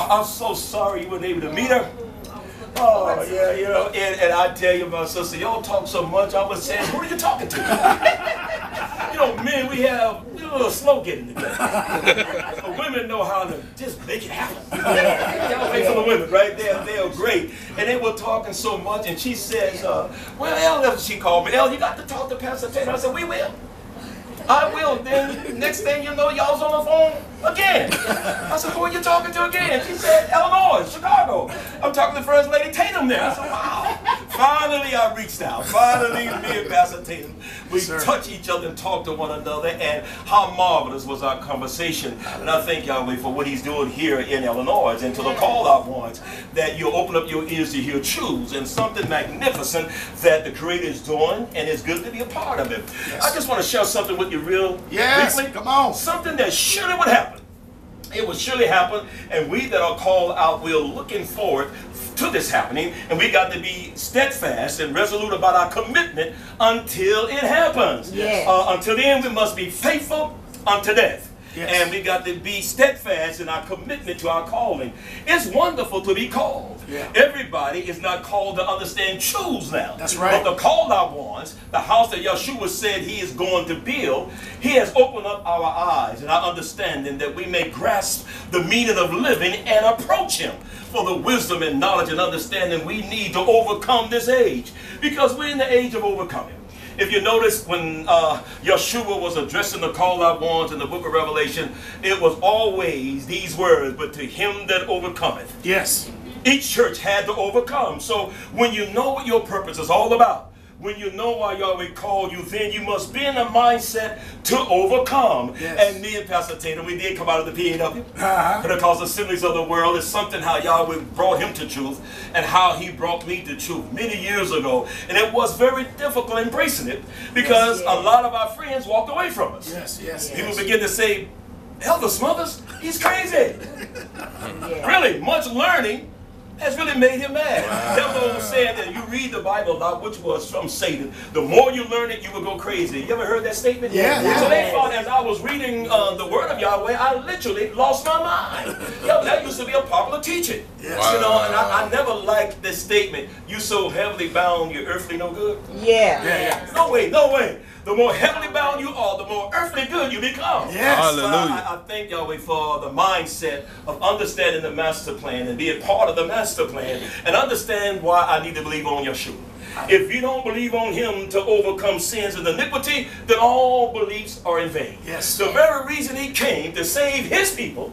I'm so sorry you weren't able to meet her. Oh, yeah, you know, and I tell you, my sister, y'all talk so much, I was saying, who are you talking to? You know, men, we're a little slow getting together. So women know how to just make it happen. Y'all pay for the women, right? They're great. And they were talking so much, and she says, well, El, she called me, El, you got to talk to Pastor Taylor. I said, we will. I will. Then next thing you know, y'all's on the phone again. I said, who are you talking to again? She said, Illinois, Chicago. I'm talking to First Lady Tatum there. I said, wow. Finally, I reached out. Finally, me and Pastor Tatum, we touch each other and talk to one another, and how marvelous was our conversation. And I thank Yahweh for what he's doing here in Illinois, and to the call-out ones, that you open up your ears to hear truths and something magnificent that the Creator is doing, and it's good to be a part of it. Yes. I just want to share something with you real quickly. Come on. Something that surely would happen. It will surely happen, and we that are called out, we're looking forward to this happening, and we got to be steadfast and resolute about our commitment until it happens. Yes. Until the end, we must be faithful unto death. Yes. And we got to be steadfast in our commitment to our calling. It's wonderful to be called. Yeah. Everybody is not called to understand truths now. That's right. But the called out ones, the house that Yahushua said he is going to build, he has opened up our eyes and our understanding that we may grasp the meaning of living and approach him for the wisdom and knowledge and understanding we need to overcome this age. Because we're in the age of overcoming. If you notice, when Yahushua was addressing the called out ones in the book of Revelation, it was always these words, but to him that overcometh. Yes. Each church had to overcome. So when you know what your purpose is all about, when you know why Yahweh called you, then you must be in a mindset to overcome. Yes. And me and Pastor Tatum, we did come out of the P.A.W. Because Assemblies of the World is something how Yahweh brought him to truth and how he brought me to truth many years ago. And it was very difficult embracing it because a lot of our friends walked away from us. People begin to say, Elder Smothers, he's crazy. Really, much learning has really made him mad. Wow. That was saying that you read the Bible a lot, which was from Satan. The more you learn it, you will go crazy. You ever heard that statement? Yeah. So they thought as I was reading the Word of Yahweh, I literally lost my mind. That used to be a popular teaching. Yes. Wow. You know, and I never liked this statement. You so heavily bound, you're earthly no good. Yeah. No way, no way. The more heavily bound you are, the more earthly good you become. Yes. Hallelujah. I thank Yahweh for the mindset of understanding the master plan and being part of the master plan and understand why I need to believe on Yahushua. If you don't believe on him to overcome sins and iniquity, then all beliefs are in vain. Yes. The very reason he came to save his people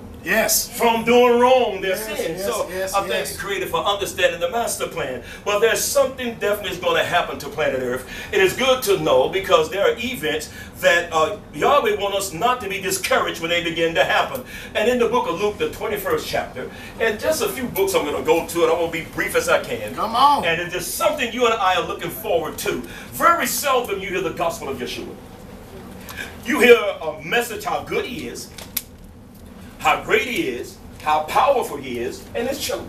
from doing wrong their sins. So I thank the Creator for understanding the master plan. But there's something definitely is going to happen to planet Earth. It is good to know because there are events that Yahweh wants us not to be discouraged when they begin to happen. And in the book of Luke, the 21st chapter, and just a few books I'm going to go to, and I'm going to be brief as I can. Come on. And it's just something you and I are looking forward to. Very seldom you hear the gospel of Yahushua. You hear a message how good he is, how great he is, how powerful he is, and it's true.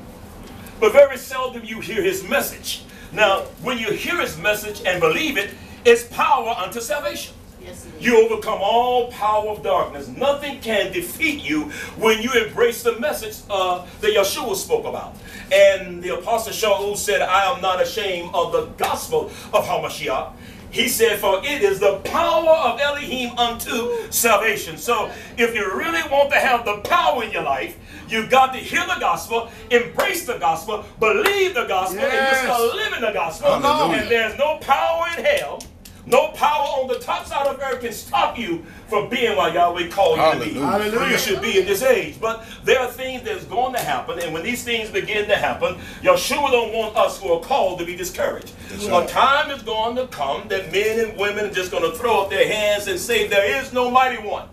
But very seldom you hear his message. Now, when you hear his message and believe it, it's power unto salvation. Yes, you overcome all power of darkness. Nothing can defeat you when you embrace the message that Yahushua spoke about. And the Apostle Shaul said, I am not ashamed of the gospel of Hamashiach. He said, for it is the power of Elohim unto salvation. So if you really want to have the power in your life, you've got to hear the gospel, embrace the gospel, believe the gospel, and just start living the gospel. And there's no power in hell, no power on the top side of earth can stop you from being what Yahweh called you to be. Hallelujah. You should be in this age. But there are things that's going to happen, and when these things begin to happen, Yahushua don't want us who are called to be discouraged. A time is going to come that men and women are just going to throw up their hands and say, there is no mighty one.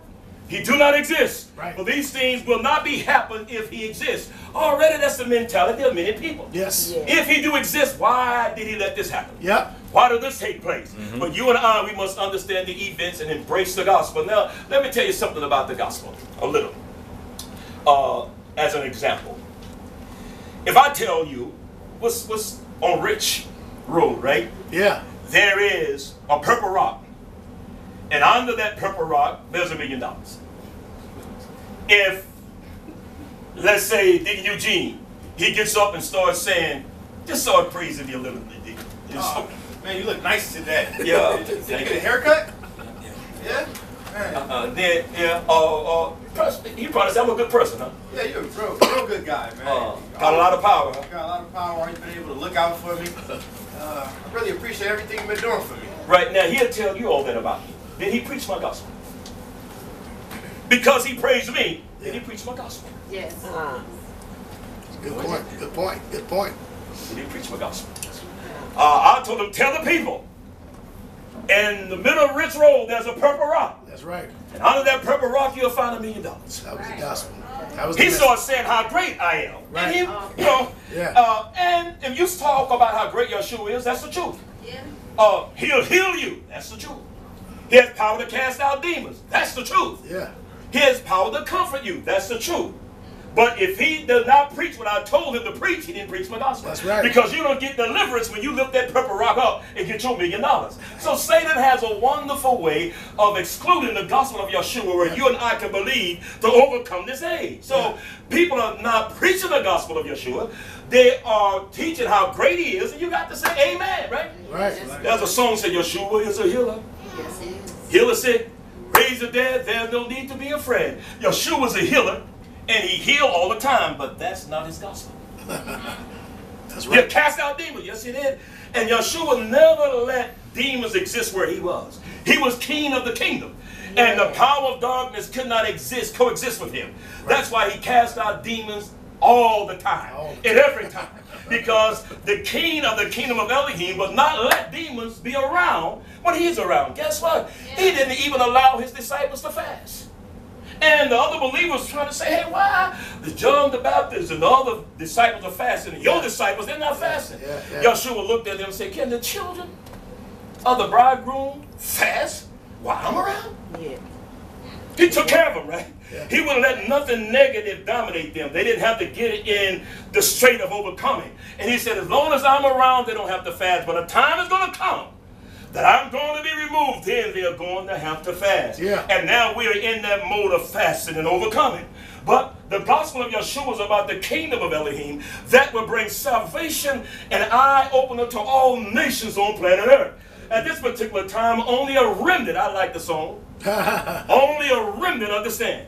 He do not exist. Right. But these things will not be happen if he exists. Already that's the mentality of many people. Yes. Yeah. If he do exist, why did he let this happen? Yep. Why did this take place? But you and I, we must understand the events and embrace the gospel. Now, let me tell you something about the gospel, a little. As an example. If I tell you, what's on Rich Road, right? Yeah. There is a purple rock. And under that purple rock, there's $1 million. If let's say Deacon Eugene, he gets up and starts saying, just start praising me a little bit, Deacon. Man, you look nice today. Yeah. Did you get a haircut? Yeah? He probably said I'm a good person, huh? Yeah, you're a real good guy, man. Got a lot of power, huh? Got a lot of power. Always been able to look out for me. I really appreciate everything you've been doing for me. Right now, he'll tell you all that about me. Then he preached my gospel. Because he praised me, then he preached my gospel. Yes. Good point. Good point. Good point. Then he preached my gospel. I told him, tell the people, in the middle of Ridge Road, there's a purple rock. That's right. And under that purple rock, you'll find $1 million. That was the gospel. That was He started saying how great I am. Right. And he, you know, and if you talk about how great Yahushua is, that's the truth. Yeah. He'll heal you. That's the truth. He has power to cast out demons. That's the truth. Yeah. He has power to comfort you. That's the truth. But if he does not preach what I told him to preach, he didn't preach my gospel. That's right. Because you don't get deliverance when you lift that purple rock up and get your $1 million. So Satan has a wonderful way of excluding the gospel of Yahushua where you and I can believe to overcome this age. So people are not preaching the gospel of Yahushua. They are teaching how great he is, and you got to say amen, right? Right. There's a song that says Yahushua is a healer. Yes, he is. Heal the sick, raise the dead, there's no need to be afraid. Yahushua is a healer. And he healed all the time, but that's not his gospel. That's right. He cast out demons, yes he did. And Yahushua never let demons exist where he was. He was king of the kingdom. And the power of darkness could not coexist with him. Right. That's why he cast out demons all the time, and every time. Because the king of the kingdom of Elohim would not let demons be around when he's around. Guess what? He didn't even allow his disciples to fast. And the other believers trying to say, hey, why? The John the Baptist and the other disciples are fasting. And your disciples, they're not fasting. Yahushua looked at them and said, can the children of the bridegroom fast while I'm around? Yeah. He took care of them, right? He wouldn't let nothing negative dominate them. They didn't have to get in the strait of overcoming. And he said, as long as I'm around, they don't have to fast. But a time is going to come that I'm going to be removed, then they're going to have to fast. And now we're in that mode of fasting and overcoming. But the gospel of Yahushua is about the kingdom of Elohim that will bring salvation and eye-opener to all nations on planet Earth. At this particular time, only a remnant, I like the song, only a remnant understand.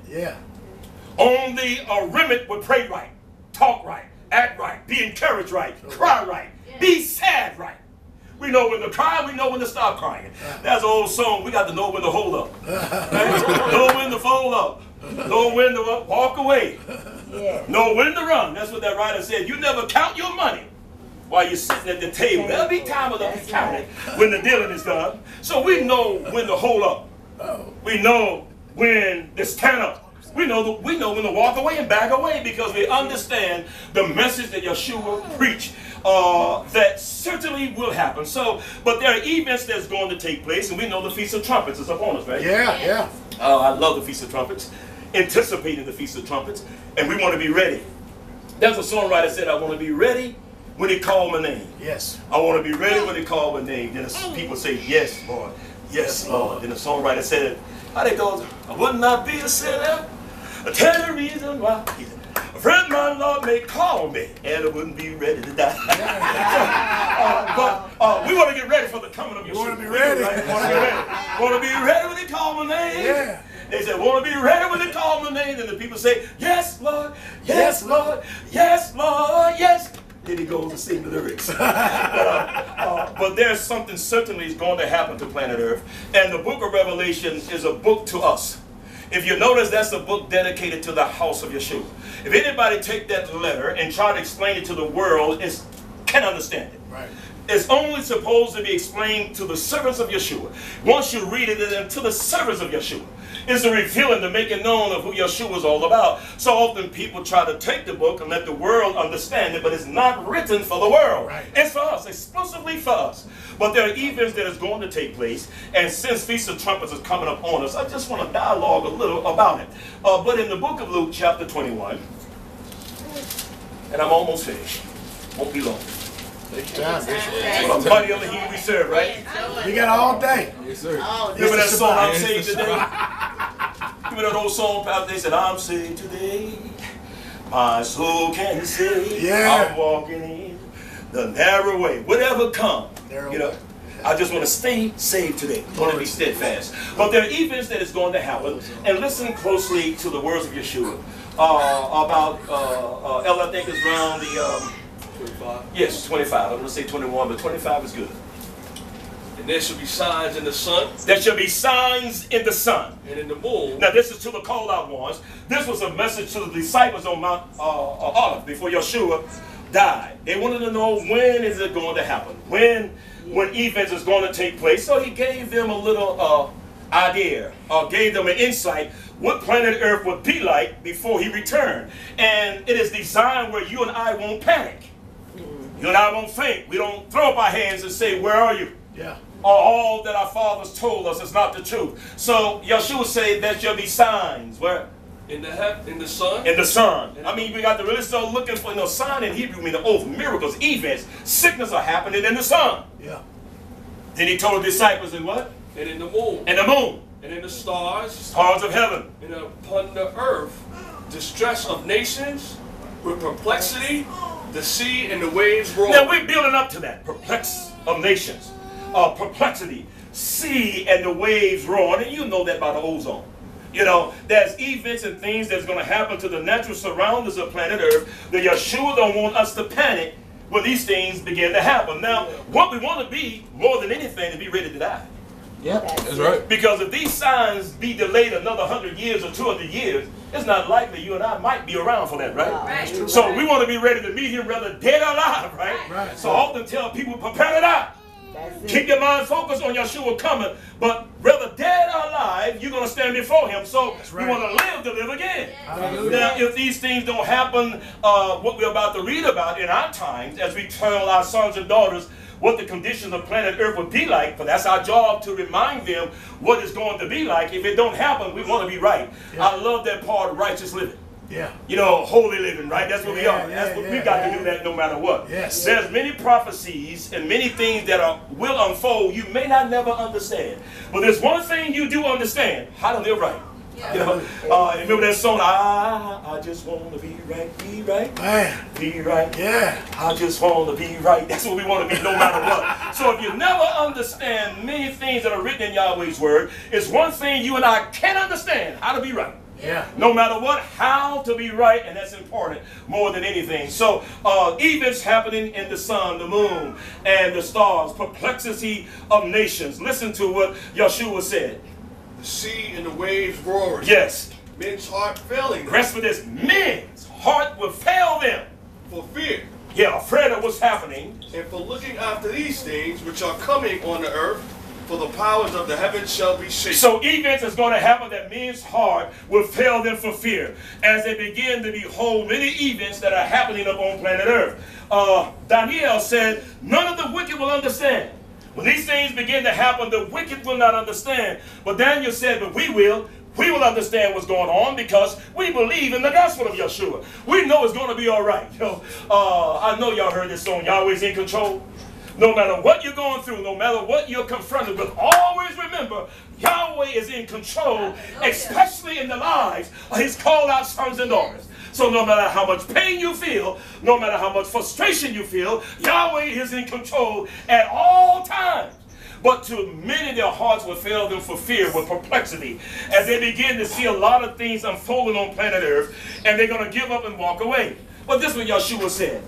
Only a remnant would pray right, talk right, act right, be encouraged right, cry right, be sad right. We know when to cry, we know when to stop crying. That's an old song. We got to know when to hold up. Know when to fold up. Know when to walk away. Know when to run. That's what that writer said. You never count your money while you're sitting at the table. There'll be time enough to count it when the dealing is done. So we know when to hold up. We know when to stand up. We know when to walk away and back away because we understand the message that Yahushua preached. That certainly will happen. So, but there are events that's going to take place, and we know the Feast of Trumpets is upon us, right? I love the Feast of Trumpets, anticipating the Feast of Trumpets, and we want to be ready. There's a songwriter said, I want to be ready when he called my name. I want to be ready when he called my name. Then people say, yes, Lord. Yes, Lord. Then the songwriter said, how they go, I would not be a sinner. I tell the reason why. A friend my Lord may call me, and I wouldn't be ready to die. But we want to get ready for the coming of Yahushua. We want to be ready. Right? Want to be ready when they call my name. They said, want to be ready when they call my name. And the people say, yes, Lord, yes, Lord, yes, Lord, yes. Then he goes to sing the lyrics. But there's something certainly is going to happen to planet Earth. And the book of Revelation is a book to us. If you notice, that's a book dedicated to the house of Yahushua. If anybody take that letter and try to explain it to the world, can't understand it. It's only supposed to be explained to the servants of Yahushua. Once you read it, to the servants of Yahushua. It's a revealing to make it known of who Yahushua is all about. So often people try to take the book and let the world understand it, but it's not written for the world. It's for us, exclusively for us. But there are events that is going to take place, and since Feast of Trumpets is coming up on us, I just want to dialogue a little about it. But in the book of Luke, chapter 21, and I'm almost finished. Won't be long. Mighty Elohim we serve, right? We got all day. Yes, sir. Remember that song, I'm saved today? Remember that old song, they said, I'm saved today My soul can say, Yeah. I'm walking in the narrow way. Whatever comes, you know. I just want to stay saved today. I want to be steadfast. But there are events that is going to happen. And listen closely to the words of Yahushua. About, I think it's around the... 25. Yes, 25. I'm going to say 21, but 25 is good. And there shall be signs in the sun. There shall be signs in the sun. And in the moon. Now this is to the called out ones. This was a message to the disciples on Mount Olive before Yahushua died. They wanted to know, when is it going to happen? When events is going to take place. So he gave them a little idea, or gave them an insight what planet Earth would be like before he returned. And it is designed where you and I won't panic. You and I won't faint. We don't throw up our hands and say, where are you? Yeah. All that our fathers told us is not the truth. So Yahushua said there shall be signs. Where? In the sun. In the sun. I mean, we got to really start looking for, sign in Hebrew mean the oath, miracles, events, sickness are happening in the sun. Yeah. Then he told the disciples in what? And in the moon. In the moon. And in the stars. Stars of heaven. And upon the earth, distress of nations, with perplexity, the sea and the waves roar. Now we're building up to that. Perplex of nations. Perplexity, sea and the waves roar. And you know that by the ozone. You know, there's events and things that's going to happen to the natural surroundings of planet Earth that Yahushua don't want us to panic when these things begin to happen. Now, what we want to be, more than anything, is be ready to die. Yeah, that's right. Because if these signs be delayed another 100 years or 200 years, it's not likely you and I might be around for that, right? Right. So we want to be ready to meet him, whether dead or alive, right? Right. So I often tell people, prepare to die. Keep your mind focused on Yahushua coming, but whether dead or alive, you're going to stand before him. So we want to live to live again. Now, if these things don't happen, what we're about to read about in our times, as we tell our sons and daughters what the conditions of planet Earth would be like, but that's our job to remind them what it's going to be like. If it don't happen, we want to be right. Yeah. I love that part of righteous living. Yeah. You know, holy living, right? That's what we are. Yeah, That's what yeah, we got to do that no matter what. Yes. There's many prophecies and many things that will unfold you may not never understand. But there's one thing you do understand: how to live right. Yeah. You know, remember that song, I just want to be right, Man. be right. Yeah. I just want to be right. That's what we want to be no matter what. So if you never understand many things that are written in Yahweh's word, it's one thing you and I can understand: how to be right. Yeah. No matter what, how to be right, and that's important more than anything. So events happening in the sun, the moon, and the stars, perplexity of nations. Listen to what Yahushua said. The sea and the waves roaring. Yes. Men's heart failing. Rest with this. Men's heart will fail them. For fear. Yeah, afraid of what's happening. And for looking after these things which are coming on the earth, for the powers of the heavens shall be shaken. So events is going to happen that men's heart will fail them for fear as they begin to behold many events that are happening upon planet Earth. Daniel said, none of the wicked will understand. When these things begin to happen, the wicked will not understand. But Daniel said, but we will. We will understand what's going on because we believe in the gospel of Yahushua. We know it's going to be all right. I know y'all heard this song, Yahweh's in control. No matter what you're going through, no matter what you're confronted with, always remember Yahweh is in control, especially in the lives of his called out sons and daughters. So no matter how much pain you feel, no matter how much frustration you feel, Yahweh is in control at all times. But to many, their hearts will fail them for fear, with perplexity, as they begin to see a lot of things unfolding on planet Earth, and they're going to give up and walk away. But this is what Yahushua said.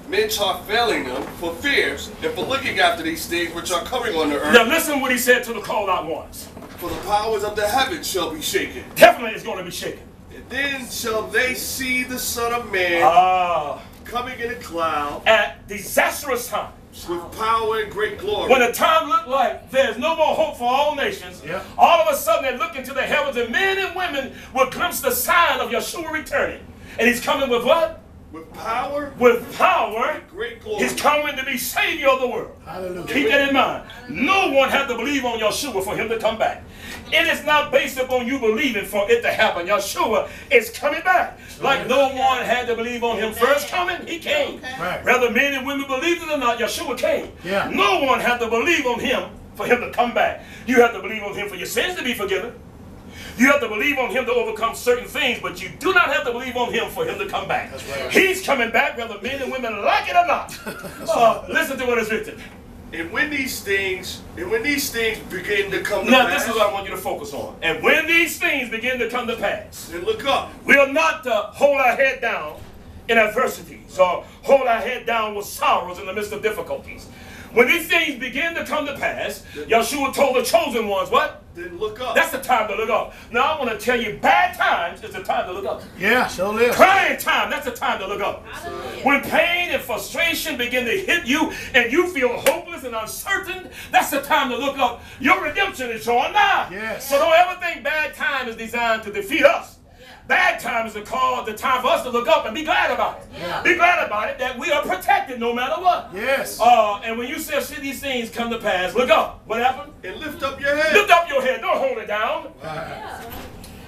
Men's heart failing them for fears and for looking after these things which are coming on the earth. Now listen what he said to the called out ones. For the powers of the heavens shall be shaken. Definitely it's going to be shaken. And then shall they see the Son of Man coming in a cloud At disastrous times. with power and great glory. When the time looked like there's no more hope for all nations, all of a sudden they look into the heavens and men and women will glimpse the sign of Yahushua returning. And he's coming with what? With power. With power. And great glory. He's coming to be Savior of the world. Hallelujah. Keep that in mind. No one had to believe on Yahushua for him to come back. It is not based upon you believing for it to happen. Yahushua is coming back. Like no one had to believe on him first coming, he came. Right. Whether men and women believed it or not, Yahushua came. Yeah. No one had to believe on him for him to come back. You have to believe on him for your sins to be forgiven. You have to believe on him to overcome certain things, but you do not have to believe on him for him to come back. Right. He's coming back whether men and women like it or not. Listen to what is written. And when these things begin to come to Now, pass, this is what I want you to focus on. And when these things begin to come to pass, then look up. we are not to hold our head down in adversities or hold our head down with sorrows in the midst of difficulties. When these things begin to come to pass, Yahushua told the chosen ones, what? Then look up. That's the time to look up. Now, I want to tell you, bad times is the time to look up. Yeah, sure is. Crying time, that's the time to look up. Hallelujah. When pain and frustration begin to hit you and you feel hopeless and uncertain, that's the time to look up. Your redemption is drawing nigh. Yes. So don't ever think bad time is designed to defeat us. Bad time is the time for us to look up and be glad about it. Yeah. Be glad about it that we are protected no matter what. Yes. And when you see these things come to pass, look up. What happened? And lift up your head. Lift up your head. Don't hold it down. Yeah.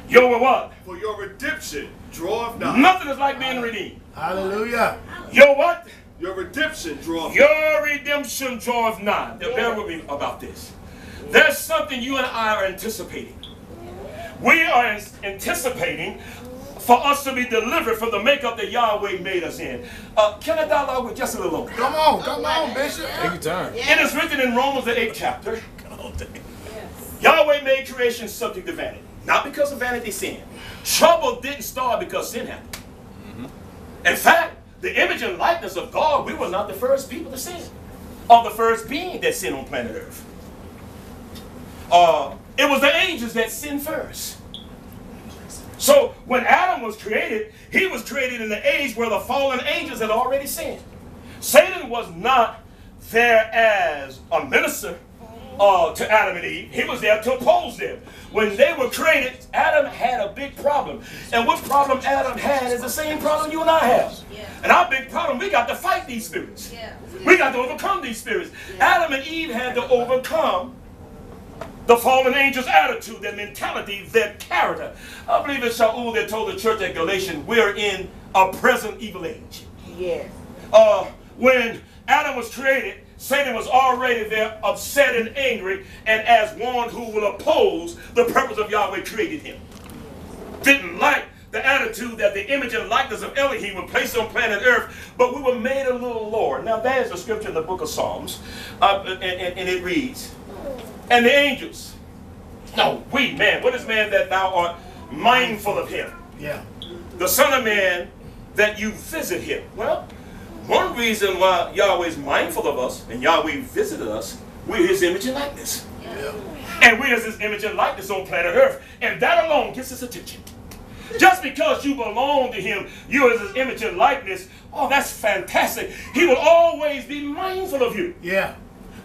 Your what? For your redemption draweth nigh. Nothing is like being redeemed. Hallelujah. Your what? Your redemption draweth nigh. Your redemption draweth nigh. Now, bear with me about this. There's something you and I are anticipating. We are anticipating for us to be delivered from the makeup that Yahweh made us in. Can I dialogue with just a little longer? Come on, Bishop. Take your time. It is written in Romans the 8th chapter. Yahweh made creation subject to vanity. Not because of vanity sin. Trouble didn't start because sin happened. In fact, the image and likeness of God, we were not the first people to sin. Or the first being that sinned on planet Earth. It was the angels that sinned first. So when Adam was created, he was created in the age where the fallen angels had already sinned. Satan was not there as a minister to Adam and Eve. He was there to oppose them. When they were created, Adam had a big problem. And what problem Adam had is the same problem you and I have. Yeah. And our big problem, we got to fight these spirits. Yeah. We got to overcome these spirits. Adam and Eve had to overcome the fallen angel's attitude, their mentality, their character. I believe it's Shaul that told the church at Galatians, we're in a present evil age. Yes. When Adam was created, Satan was already there, upset and angry, and as one who will oppose the purpose of Yahweh created him. Didn't like the attitude that the image and likeness of Elohim were placed on planet Earth, but we were made a little lower. Now there's a scripture in the book of Psalms, and it reads, and the angels, no, what is man that thou art mindful of him? Yeah. The Son of Man that you visit him. Well, one reason why Yahweh is mindful of us, and Yahweh visited us, we're his image and likeness. Yeah. And we're his image and likeness on planet Earth. And that alone gets his attention. Just because you belong to him, you as his image and likeness, oh, that's fantastic. He will always be mindful of you. Yeah.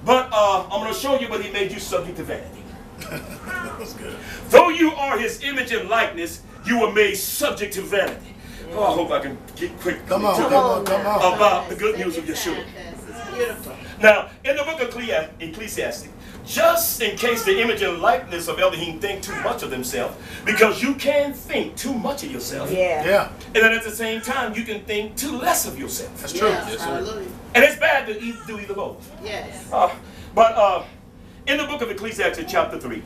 But I'm going to show you what he made you subject to vanity. That's good. Though you are his image and likeness, you were made subject to vanity. Oh, I hope I can get quick Come on. about the good news of Yeshua. It's beautiful. Now, in the book of Ecclesiastes, just in case the image and likeness of Elohim think too much of themselves, because you can think too much of yourself, Yeah. Yeah. and then at the same time, you can think too less of yourself. That's true. Yes, hallelujah. And it's bad to do either both. Yes. But in the book of Ecclesiastes chapter 3,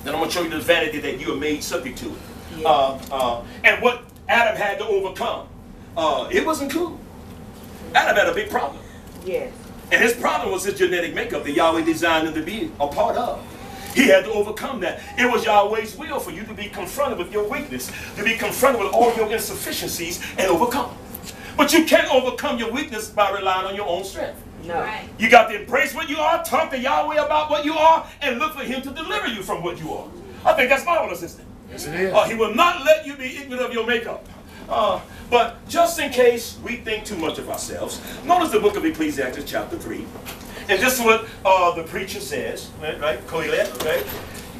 then I'm going to show you the vanity that you are made subject to. And what Adam had to overcome. It wasn't cool. Adam had a big problem. Yes. And his problem was his genetic makeup that Yahweh designed him to be a part of. He had to overcome that. It was Yahweh's will for you to be confronted with your weakness, to be confronted with all your insufficiencies and overcome. But you can't overcome your weakness by relying on your own strength. No. Right. You got to embrace what you are, talk to Yahweh about what you are, and look for him to deliver you from what you are. I think that's marvelous, isn't it? Yes, it is. He will not let you be ignorant of your makeup. But just in case we think too much of ourselves, notice the book of Ecclesiastes chapter 3. And this is what the preacher says, right? Koheleth, right?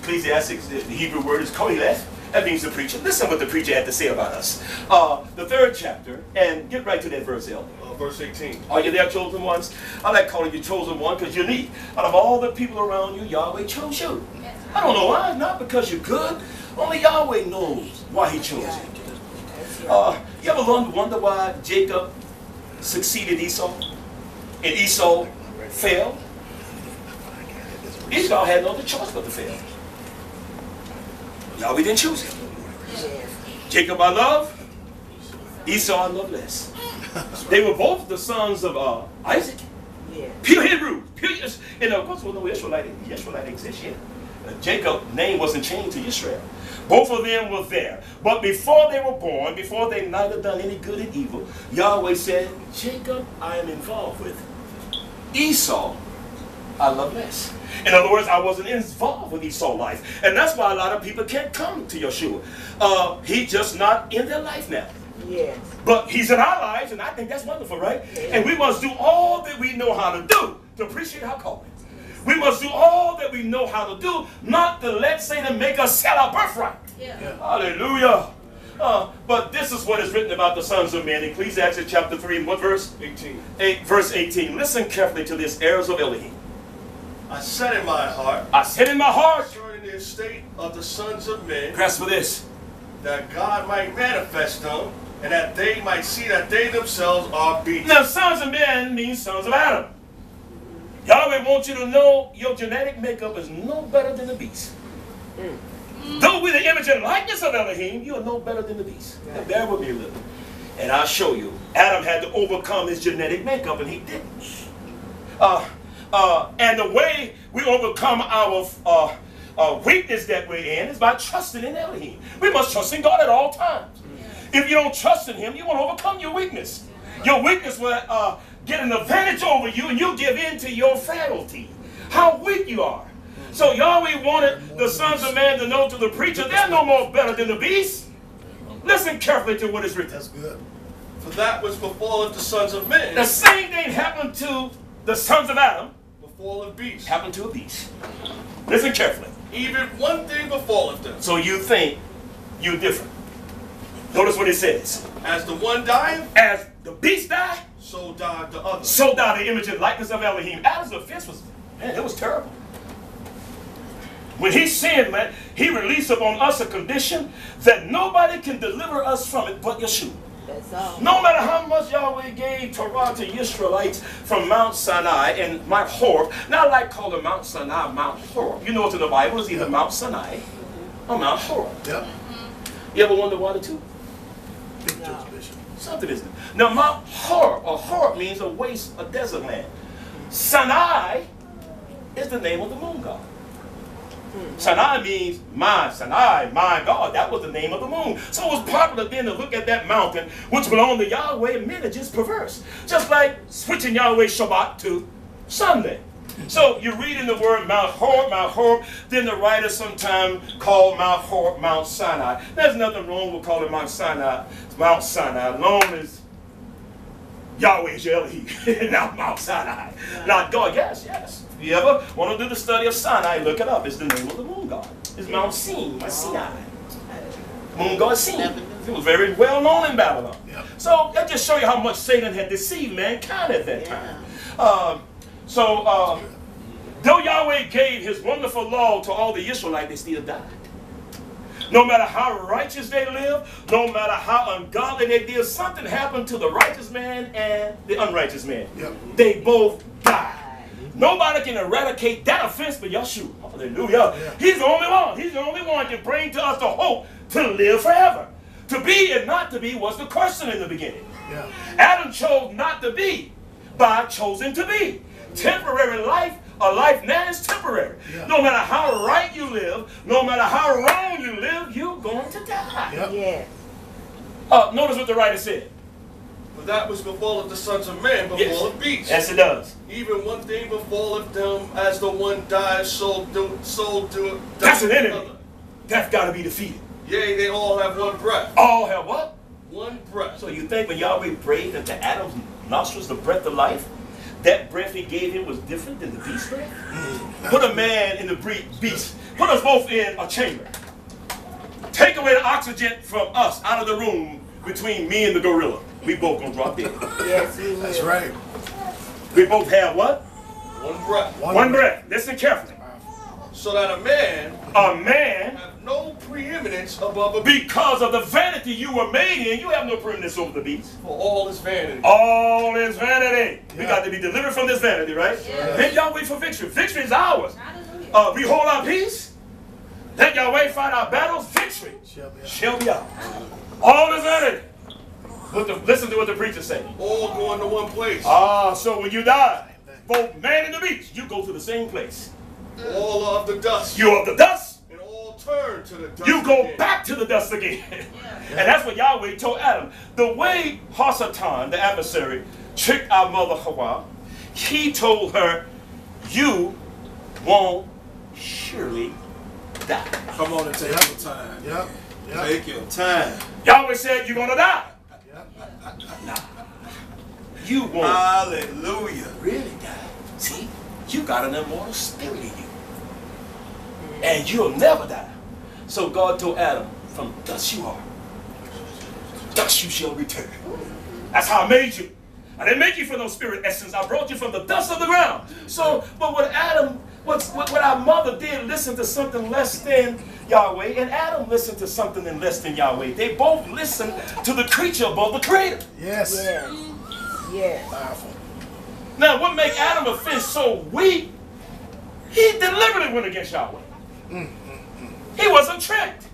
Ecclesiastes, the Hebrew word is Koheleth. That means the preacher. Listen what the preacher had to say about us. The 3rd chapter, and get right to that verse, El. Verse 18. Are you there, chosen ones? I like calling you chosen one because you're neat. Out of all the people around you, Yahweh chose you. I don't know why. Not because you're good. Only Yahweh knows why he chose you. You ever wonder why Jacob succeeded Esau? And Esau failed? Esau had no other choice but to fail. Yahweh didn't choose him. Jacob I love, Esau I love less. They were both the sons of Isaac. Pure Hebrew. Pure, and of course, no Israelite exists yet. Jacob's name wasn't changed to Israel. Both of them were there. But before they were born, before they neither done any good and evil, Yahweh said, Jacob I am involved with. Esau I love less. In other words, I wasn't involved with Esau's life. And that's why a lot of people can't come to Yahushua. He's just not in their life now. Yes. But he's in our lives, and I think that's wonderful, right? Yes. And we must do all that we know how to do to appreciate our calling. We must do all that we know how to do, not to let Satan make us sell our birthright. Yeah. Hallelujah. But this is what is written about the sons of men. Ecclesiastes chapter 3, what verse? 18. Verse 18. Listen carefully to this, heirs of Elohim. I said in my heart. I said in my heart. Concerning the estate of the sons of men. Grasp for this. That God might manifest them, and that they might see that they themselves are beasts. Now, sons of men means sons of Adam. Yahweh wants you to know your genetic makeup is no better than the beast. Though we're the image and likeness of Elohim, you are no better than the beast. Now, bear with me a little. And I'll show you. Adam had to overcome his genetic makeup, and he didn't. And the way we overcome our weakness that we're in is by trusting in Elohim. We must trust in God at all times. If you don't trust in him, you won't overcome your weakness. Your weakness will get an advantage over you, and you'll give in to your frailty, how weak you are. So Yahweh wanted the sons of man to know to the preacher, they're no more better than the beast. Listen carefully to what is written. That's good. For that which befalleth the sons of men. The same thing happened to the sons of Adam. Befalleth beasts. Happened to a beast. Listen carefully. Even one thing befalleth them. So you think you're different. Notice what it says. As the one died. As the beast died. So died the other. So died the image and likeness of Elohim. Adam's offense was, man, it was terrible. When he sinned, man, he released upon us a condition that nobody can deliver us from it but Yahushua. That's all. No matter how much Yahweh gave Torah to Israelites from Mount Sinai and Mount Horeb. Now I like calling Mount Sinai Mount Horeb. You know what's in the Bible is either Mount Sinai or Mount Horeb. Yep. You ever wonder why the two? No. Something isn't. Now Mount Horeb, or Horeb means a waste, a desert land. Sinai is the name of the moon god. Sinai means Sinai, my God. That was the name of the moon. So it was popular then to look at that mountain, which belonged to Yahweh, and men are just perverse. Just like switching Yahweh Shabbat to Sunday. So you read in the word Mount Horeb, then the writer sometimes called Mount Horeb Mount Sinai. There's nothing wrong with calling Mount Sinai, as long as Yahweh is your Elohim, not Mount Sinai. Not God, yes. If you ever want to do the study of Sinai, look it up. It's the name of the moon god. It's Mount Sinai. Moon god Sin. It was very well known in Babylon. Yep. So that just show you how much Satan had deceived mankind at that time. Though Yahweh gave his wonderful law to all the Israelites, they still died. No matter how righteous they live, no matter how ungodly they did, something happened to the righteous man and the unrighteous man. Yep. They both died. Nobody can eradicate that offense but Yahushua. Hallelujah. Yeah. He's the only one. He's the only one that can bring to us the hope to live forever. To be and not to be was the question in the beginning. Yeah. Adam chose not to be by choosing to be. Temporary life, a life now is temporary. Yeah. No matter how right you live, no matter how wrong you live, you're going to die. Yep. Yeah. Notice what the writer said. For that which befalleth the sons of men befalleth beasts. Yes, it does. Even one thing befalleth them, as the one dies, so do that's an enemy. That's got to be defeated. Yea, they all have one breath. All have what? One breath. So you think when Yahweh breathed into Adam's nostrils the breath of life, that breath he gave him was different than the beast's breath? Put a man in the beast. Put us both in a chamber. Take away the oxygen from us out of the room between me and the gorilla. We both gonna drop dead. Yes, we will. That's right. We both have what? One breath. One breath. Listen carefully. So that a man have no preeminence above a beast. Because of the vanity you were made in, you have no preeminence over the beast. For all is vanity. All is vanity. Yeah. We got to be delivered from this vanity, right? Yeah. Then y'all wait for victory. Victory is ours. We hold our peace. Let Yahweh fight our battles. Victory Shall be ours. All is in it. Listen to what the preacher said. All going to one place. So when you die, both man and the beast, you go to the same place. All of the dust. You're of the dust. And all turn to the dust. You go again. back to the dust again. And that's what Yahweh told Adam. The way Hasatan, the adversary, tricked our mother Hawa, he told her, you won't surely die. Come on and take your time. Yep. Take your time. Yahweh said, you're going to die. Nah. You won't Hallelujah. really die. See, you got an immortal spirit in you. And you'll never die. So God told Adam, from dust you are, dust you shall return. That's how I made you. I didn't make you from no spirit essence. I brought you from the dust of the ground. So, but what Adam, what our mother did, listen to something less than Yahweh, and Adam listened to something less than Yahweh. They both listened to the creature above the creator. Yes. Yes. Powerful. Now, what made Adam offense so weak? He deliberately went against Yahweh. He wasn't tricked.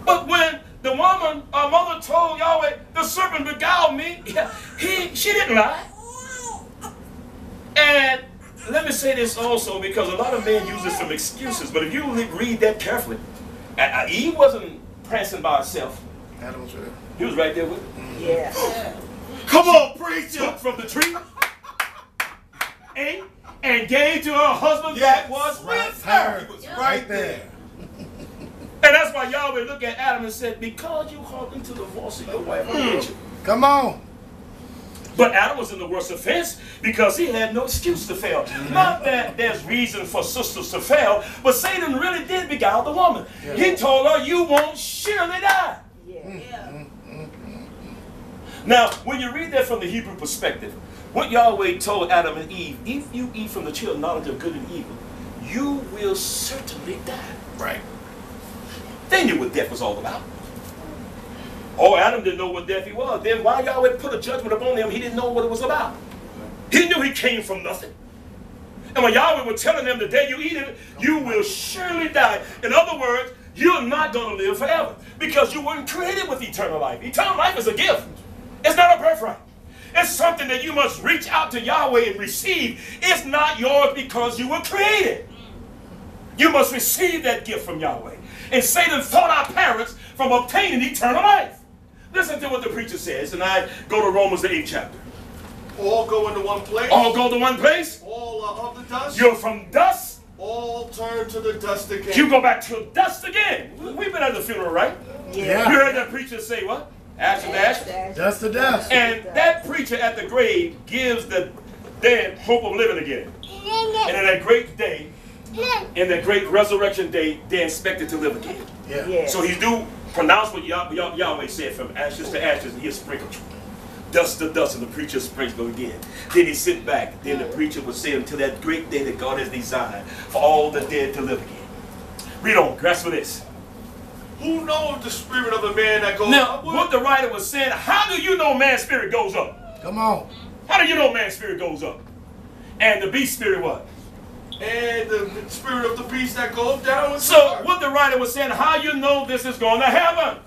But when the woman, our mother, told Yahweh, the serpent beguiled me, she didn't lie. And let me say this also, because a lot of men use this from excuses, but if you read that carefully, Eve wasn't prancing by herself. Adam was there. He was right there with her. Yeah. Come on, preacher! Took from the tree, ate, and gave to her husband that was with her. He was right there. And that's why Yahweh looked at Adam and said, because you hearkened to the voice of your wife, I made you. Come on. But Adam was in the worst offense because he had no excuse to fail. Not that there's reason for sisters to fail, but Satan really did beguile the woman. He told her, you won't surely die. Now, when you read that from the Hebrew perspective, what Yahweh told Adam and Eve, if you eat from the tree of knowledge of good and evil, you will certainly die. Right. They knew what death was all about. Oh, Adam didn't know what death he was. Then why Yahweh put a judgment upon him? He didn't know what it was about. He knew he came from nothing. And when Yahweh was telling them, the day you eat it, you will surely die. In other words, you're not going to live forever because you weren't created with eternal life. Eternal life is a gift. It's not a birthright. It's something that you must reach out to Yahweh and receive. It's not yours because you were created. You must receive that gift from Yahweh. And Satan fought our parents from obtaining eternal life. Listen to what the preacher says, and I go to Romans the 8th chapter. All go into one place. All go to one place. All are of the dust. You're from dust. All turn to the dust again. You go back to dust again. We've been at the funeral, right? Yeah. You heard that preacher say what? Ashes to ashes. Dust to dust. And that preacher at the grave gives the dead hope of living again. And in that great day, in that great resurrection day, they're expected to live again. Yeah. So he do pronounce what Yahweh said, from ashes to ashes, and he'll sprinkle dust to dust, and the preacher sprinkle again. Then he sit back. Then the preacher would say until that great day that God has designed for all the dead to live again. Read on, grasp for this. Who knows the spirit of a man that goes Now, upward? what the writer was saying, how do you know man's spirit goes up? Come on. How do you know man's spirit goes up? And the beast spirit what? And the spirit of the beast that goes down. So what the writer was saying, how you know this is going to heaven?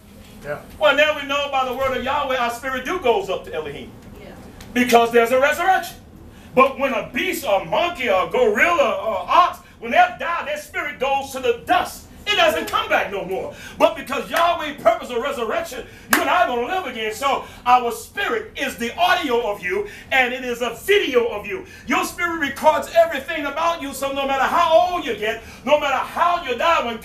Yeah. Well, now we know by the word of Yahweh, our spirit goes up to Elohim. Because there's a resurrection. But when a beast or a monkey or a gorilla or ox, when they die, their spirit goes to the dust. It doesn't come back no more. But because Yahweh purposed a resurrection, you and I are going to live again. So our spirit is the audio of you, and it is a video of you. Your spirit records everything about you. So no matter how old you get, no matter how you die, when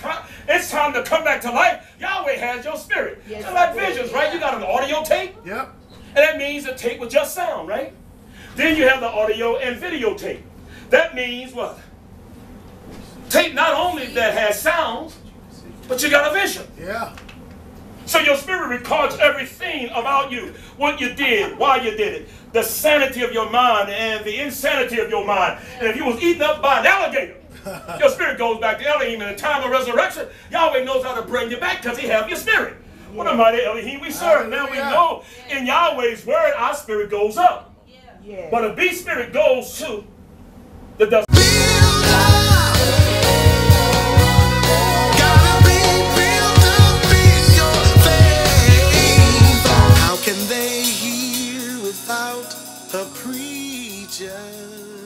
it's time to come back to life, Yahweh has your spirit. Yes, just like visions, right? You got an audio tape. Yep. And that means a tape with just sound, right? Then you have the audio and video tape. That means what? Tape not only that has sounds, but you got a vision. Yeah. So your spirit records everything about you, what you did, why you did it, the sanity of your mind and the insanity of your mind. And if you was eaten up by an alligator, your spirit goes back to Elohim. In the time of resurrection, Yahweh knows how to bring you back because he has your spirit. What a mighty Elohim we serve. Now we know in Yahweh's word our spirit goes up. But a beast spirit goes to the dust. without a preacher.